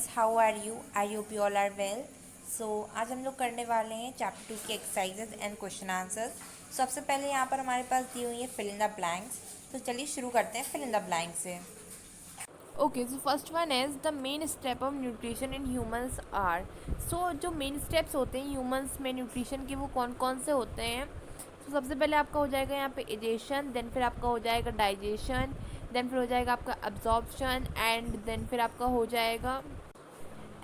Students, how are you? I hope you all are well. So आज हम लोग करने वाले हैं चैप्टर 2 की एक्सरसाइजेज एंड क्वेश्चन आंसर्स। सबसे पहले यहाँ पर हमारे पास दी हुई है फिल इन द ब्लैंक्स। तो चलिए शुरू करते हैं फिल इन द ब्लैंक से। Okay, so first one is the main step of nutrition in humans are. So जो main steps होते हैं humans में nutrition के वो कौन कौन से होते हैं? तो सबसे पहले आपका हो जाएगा यहाँ पे एजेशन, देन फिर आपका हो जाएगा डाइजेशन, देन फिर हो जाएगा आपका अब्जॉर्प्शन एंड देन फिर आपका हो जाएगा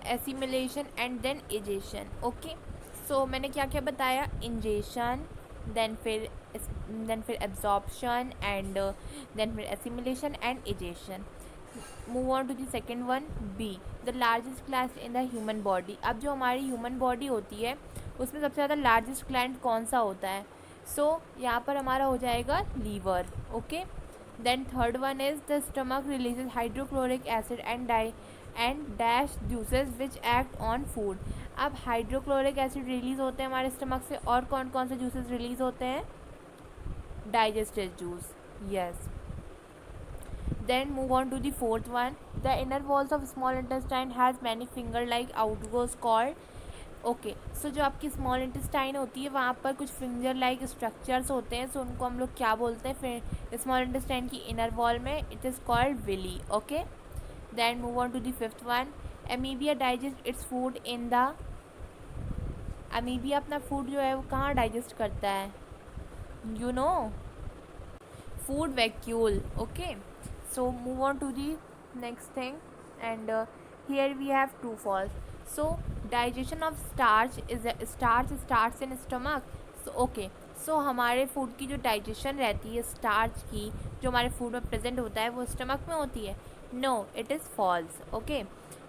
assimilation and then egestion. Okay, so मैंने क्या क्या बताया? इंजेशन, देन फिर एब्जॉर्प्शन एंड देन फिर assimilation and egestion. Move on to the second one, B the largest gland in the human body. अब जो हमारी ह्यूमन बॉडी होती है उसमें सबसे ज़्यादा लार्जेस्ट ग्लैंड कौन सा होता है? सो यहाँ पर हमारा हो जाएगा liver. Okay, then third one is the stomach releases hydrochloric acid and dash juices which act on food. अब हाइड्रोक्लोरिक एसिड रिलीज होते हैं हमारे स्टमक से, और कौन कौन से जूसेस रिलीज होते हैं? Digested juice, yes. Then move on to the fourth one. The inner walls of small intestine has many finger-like outgoes called. Okay, so जो आपकी स्मॉल इंटेस्टाइन होती है वहाँ पर कुछ फिंगर लाइक स्ट्रक्चर्स होते हैं, सो उनको हम लोग क्या बोलते हैं? फिर स्मॉल इंटेस्टाइन की इनर वॉल में it is called villi. Okay, then move on to the fifth one. Amoeba digest its food in the, amoeba अपना फूड जो है वो कहाँ डाइजेस्ट करता है? You know, food vacuole. Okay, so move on to the next thing, and here we have true false. So digestion of starch is starch starts in stomach. So okay, so हमारे food की जो digestion रहती है starch की, जो हमारे food में present होता है वो स्टमक में होती है? No, it is false. Okay,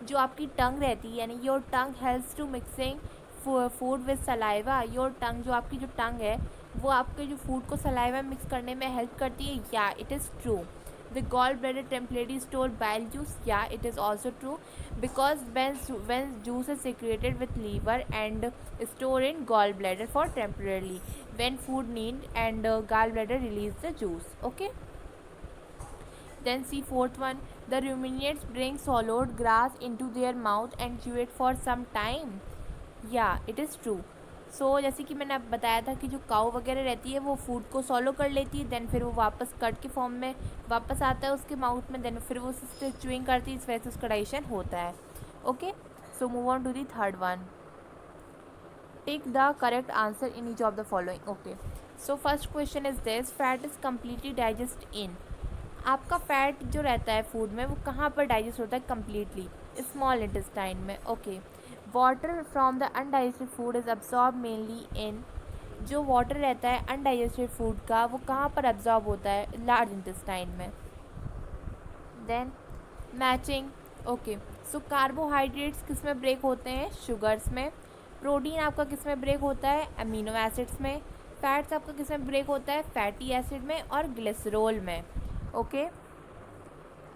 जो आपकी टंग रहती है यानी your tongue helps to mixing food with saliva. Your tongue, जो आपकी जो टंग है वो आपके जो फूड को सलाइवा मिक्स करने में हेल्प करती है। या it is true. The gall bladder temporary store bile juice. या it is also true, because when juice is secreted with liver and stored in gallbladder for temporarily when food need and gallbladder release the juice. Okay, then see fourth one. The ruminants bring swallowed grass into their mouth and chew it for some time. या it is true. सो जैसे कि मैंने अब बताया था कि जो काऊ वगैरह रहती है वो फूड को सॉलो कर लेती है, देन फिर वो वापस कट के फॉर्म में वापस आता है उसके माउथ में, देन फिर वो उससे च्यूइंग करती है, इस वजह से उसका डाइजेशन होता है। Okay, so move on to the third one. Take the correct answer in each of the following. Okay, so first question is this, fat is completely digest in. आपका फैट जो रहता है फूड में वो कहाँ पर डाइजेस्ट होता है कम्प्लीटली? स्मॉल इंटेस्टाइन में। Okay, water from the undigested food is absorb mainly इन। जो वाटर रहता है अनडाइजेस्टेड फूड का वो कहाँ पर अब्जॉर्ब होता है? लार्ज इंटेस्टाइन में। Then matching. Okay, so carbohydrates किस में ब्रेक होते हैं? शुगर्स में। प्रोटीन आपका किस में ब्रेक होता है? अमीनो एसिड्स में। फैट्स आपका किस में ब्रेक होता है? फैटी एसिड में और ग्लिसरॉल में। Okay,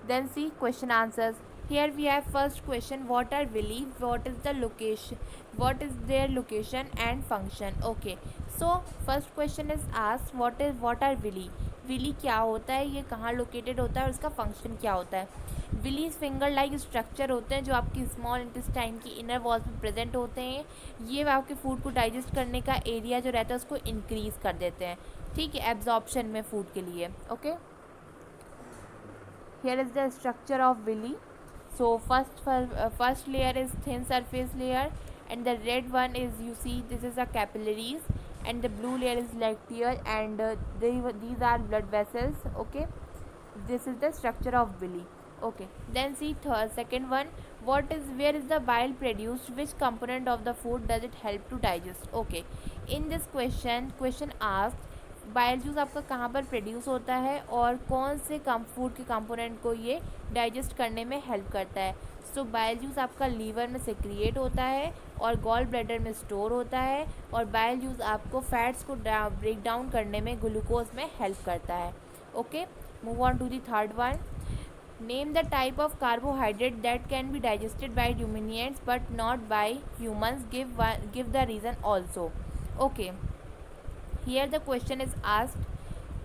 then see question answers. Here we have first question, what are villi, what is the location, what is their location and function. Okay, so first question is asked, what are villi. Villi क्या होता है, ये कहाँ located होता है और इसका function क्या होता है? विलीज फिंगर लाइक स्ट्रक्चर होते हैं जो आपकी स्मॉल इंटेस्टाइन की इनर वॉल्स में प्रेजेंट होते हैं। ये आपके फूड को डाइजेस्ट करने का एरिया जो रहता है उसको इंक्रीज कर देते हैं, ठीक है, एब्जॉर्प्शन में फूड के लिए। Okay, here is the structure of villi. So first layer is thin surface layer, and the red one is, you see, this is the capillaries, and the blue layer is lacteal, and these are blood vessels. Okay, this is the structure of villi. Okay, then see second one, where is the bile produced, which component of the food does it help to digest. Okay, in this question asks bile juice आपका कहाँ पर produce होता है और कौन से food के component को ये डाइजेस्ट करने में हेल्प करता है? सो बाइल जूस आपका लीवर में सेक्रिएट होता है और गॉल ब्लैडर में स्टोर होता है, और बाइल जूस आपको फैट्स को ब्रेक डाउन करने में ग्लूकोज में हेल्प करता है। Okay, move on to the third one. Name the type of carbohydrate that can be digested by ruminants but not by humans, give the reason also. Okay, here the question is asked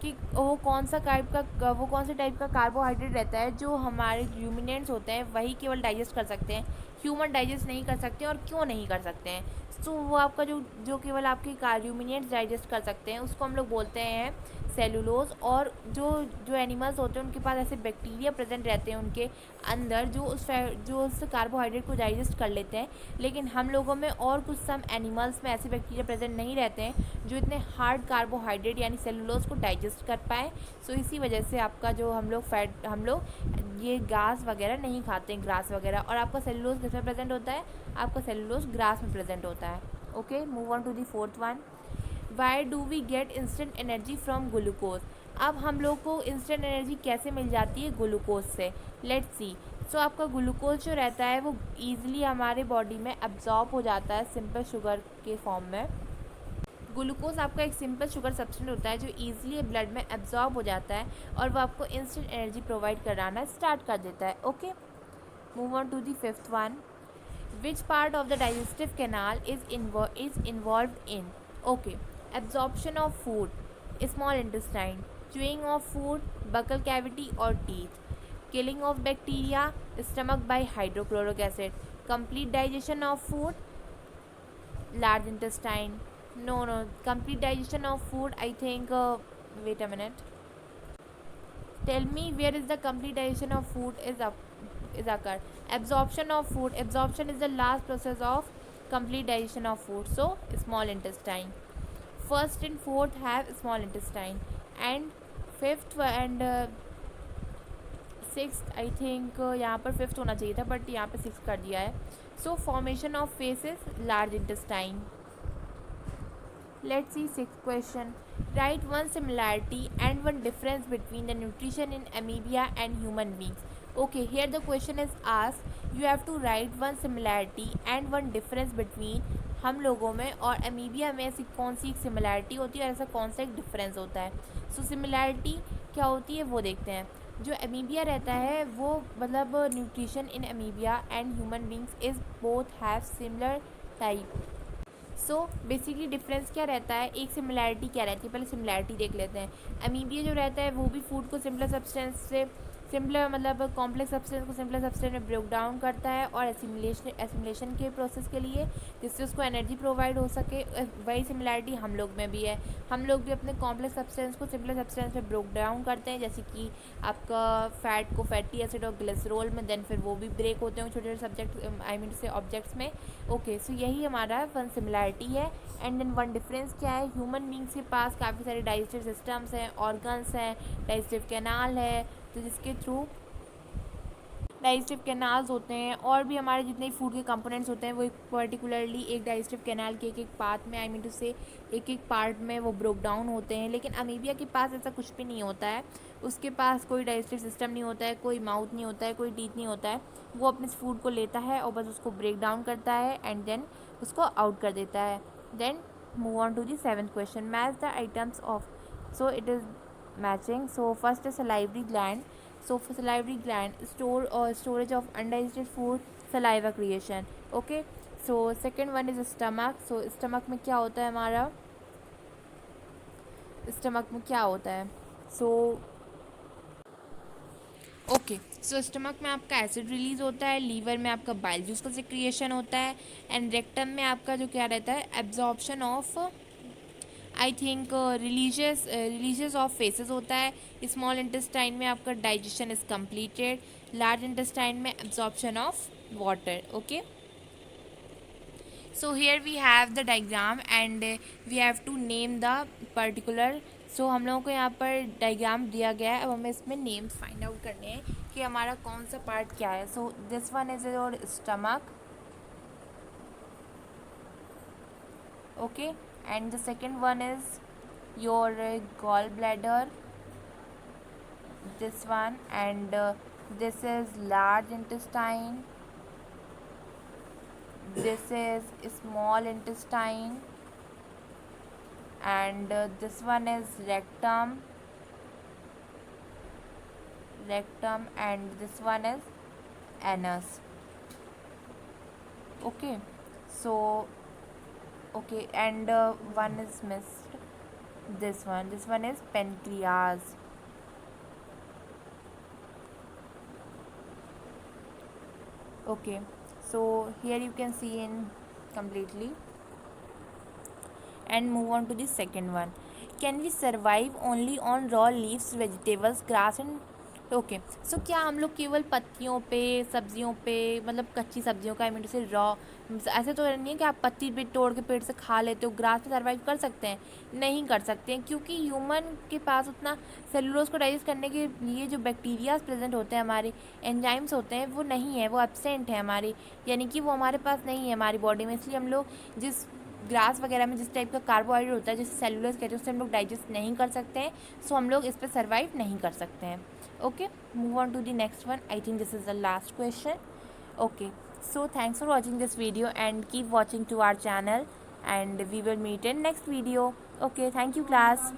कि वो कौन से type का carbohydrate रहता है जो हमारे ruminants होते हैं वही केवल डाइजेस्ट कर सकते हैं, ह्यूमन डाइजेस्ट नहीं कर सकते हैं और क्यों नहीं कर सकते हैं। तो वो आपका जो जो केवल आपके कार्यूमिनेट्स डाइजेस्ट कर सकते हैं उसको हम लोग बोलते हैं सेलुलोज। और जो जो एनिमल्स होते हैं उनके पास ऐसे बैक्टीरिया प्रेजेंट रहते हैं उनके अंदर जो उस कार्बोहाइड्रेट को डाइजेस्ट कर लेते हैं। लेकिन हम लोगों में और कुछ सम एनिमल्स में ऐसे बैक्टीरिया प्रेजेंट नहीं रहते हैं जो इतने हार्ड कार्बोहाइड्रेट यानी सेलुलोज को डाइजेस्ट कर पाए। सो इसी वजह से आपका जो हम लोग ये घास वगैरह नहीं खाते हैं, ग्रास वगैरह। और आपका सेलुलोज किस में प्रेजेंट होता है, आपका सेलुलोज ग्रास में प्रेजेंट होता है। Okay, move on to the fourth one. Why do we get instant energy from glucose. अब हम लोग को इंस्टेंट एनर्जी कैसे मिल जाती है ग्लूकोज से, लेट्स सी। सो आपका ग्लूकोज जो रहता है वो ईजिली हमारे बॉडी में एब्जॉर्ब हो जाता है सिंपल शुगर के फॉर्म में। ग्लूकोज आपका एक सिंपल शुगर सब्सटेंस होता है जो ईजिली ब्लड में एब्जॉर्ब हो जाता है और वो आपको इंस्टेंट एनर्जी प्रोवाइड कराना स्टार्ट कर देता है। Okay, move on to the fifth one. Which part of the digestive canal is involved in? Okay, absorption of food, small intestine, chewing of food, buccal cavity or teeth, killing of bacteria, stomach by hydrochloric acid, complete digestion of food, large intestine. No, complete digestion of food, I think, wait a minute. Tell me where is the complete digestion of food is occur. Absorption of food. Absorption is the last process of complete digestion of food. So small intestine. First and fourth have small intestine, and fifth and six I think यहाँ पर fifth होना चाहिए था but यहाँ पे six कर दिया है। सो formation of faces large intestine. Let's see sixth question. Write one similarity and one difference between the nutrition in amoeba and human beings. Okay, here the question is asked. You have to write one similarity and one difference between हम लोगों में और amoebae में ऐसी कौन सी एक similarity होती है और ऐसा कौन सा एक डिफरेंस होता है। सो सिमिलैरिटी क्या होती है वो देखते हैं। जो अमीबिया रहता है वो मतलब nutrition in amoebae and human beings is both have similar type. So basically difference क्या रहता है, एक सिमिलैरिटी क्या रहती है, पहले सिमिलैरिटी देख लेते हैं। अमीबिया जो रहता है वो भी फूड को सिंपलर सब्सटेंस से सिंपलर मतलब कॉम्प्लेक्स सब्सटेंस को सिंपलर सब्सटेंस में ब्रेक डाउन करता है और एसिमुलेशन के प्रोसेस के लिए जिससे उसको एनर्जी प्रोवाइड हो सके। वही सिमिलैरिटी हम लोग में भी है। हम लोग भी अपने कॉम्प्लेक्स सब्सटेंस को सिंपलर सब्सटेंस में ब्रेक डाउन करते हैं, जैसे कि आपका फैट को फैटी एसिड और ग्लिसरॉल में, देन फिर वो भी ब्रेक होते हैं छोटे छोटे सब्जेक्ट आई मीन से ऑब्जेक्ट्स में। ओके, सो यही हमारा वन सिमिलैरिटी है। एंड देन वन डिफरेंस क्या है, ह्यूमन बींग्स के पास काफ़ी सारे डाइजेस्टिव सिस्टम्स हैं, ऑर्गन्स हैं, डाइजेस्टिव कैनाल है, तो जिसके थ्रू डाइजेस्टिव कैनाल्स होते हैं और भी हमारे जितने फूड के कंपोनेंट्स होते हैं वो एक पर्टिकुलरली एक डाइजेस्टिव कैनाल के एक एक पार्ट में आई मीन टू से एक एक पार्ट में वो ब्रोक डाउन होते हैं। लेकिन अमीबिया के पास ऐसा कुछ भी नहीं होता है। उसके पास कोई डाइजेस्टिव सिस्टम नहीं होता है, कोई माउथ नहीं होता है, कोई टीथ नहीं होता है। वो अपने फूड को लेता है और बस उसको ब्रेक डाउन करता है एंड देन उसको आउट कर देता है। Then move on to the seventh question. Match the items of, so it is matching. So first is salivary gland. So for salivary gland, storage of undigested food, saliva creation. Okay. So second one is stomach. So stomach में क्या होता है हमारा, stomach में क्या होता है। So okay, सो stomach में आपका एसिड रिलीज होता है, लीवर में आपका बाइल जूस का सिक्रिएशन होता है एंड रेक्टम में आपका जो क्या रहता है absorption of I think religious of faeces होता है। स्मॉल इंटेस्टाइन में आपका digestion is completed, large intestine में absorption of water. Okay, so here we have the diagram and we have to name the particular. So हम लोगों को यहाँ पर डायग्राम दिया गया है, अब हमें इसमें नेम्स फाइंड आउट करने हैं कि हमारा कौन सा पार्ट क्या है। So this one is your stomach, okay, and the second one is your gallbladder, this one, and this is large intestine, this is small intestine, and this one is rectum, and this one is anus. Okay, so okay, and one is missed, this one is pancreas. Okay, So here you can see in completely. And move on to the second one. Can we survive only on raw leaves, vegetables, grass and okay so क्या हम लोग केवल पत्तियों पे, सब्जियों पे, मतलब कच्ची सब्जियों का, आई मीन से रॉ, ऐसे तो नहीं है कि आप पत्ती भी तोड़ के पेड़ से खा लेते हो, ग्रास पे सर्वाइव कर सकते हैं? नहीं कर सकते हैं, क्योंकि ह्यूमन के पास उतना सेलुलोज को डाइजेस्ट करने के लिए जो बैक्टीरियाज प्रेजेंट होते हैं, हमारे एंजाइम्स होते हैं, वो नहीं है, वो एब्सेंट है हमारे, यानी कि वो हमारे पास नहीं है हमारी बॉडी में। इसलिए हम लोग जिस ग्रास वगैरह में जिस टाइप का कार्बोहाइड्रेट होता है, जिसे सेलुलोज कहते हैं, उससे हम लोग डाइजेस्ट नहीं कर सकते हैं, सो हम लोग इस पर सर्वाइव नहीं कर सकते हैं। Okay, move on to the next one. I think this is the last question. Okay, so thanks for watching this video and keep watching to our channel, and we will meet in next video. Okay, thank you class.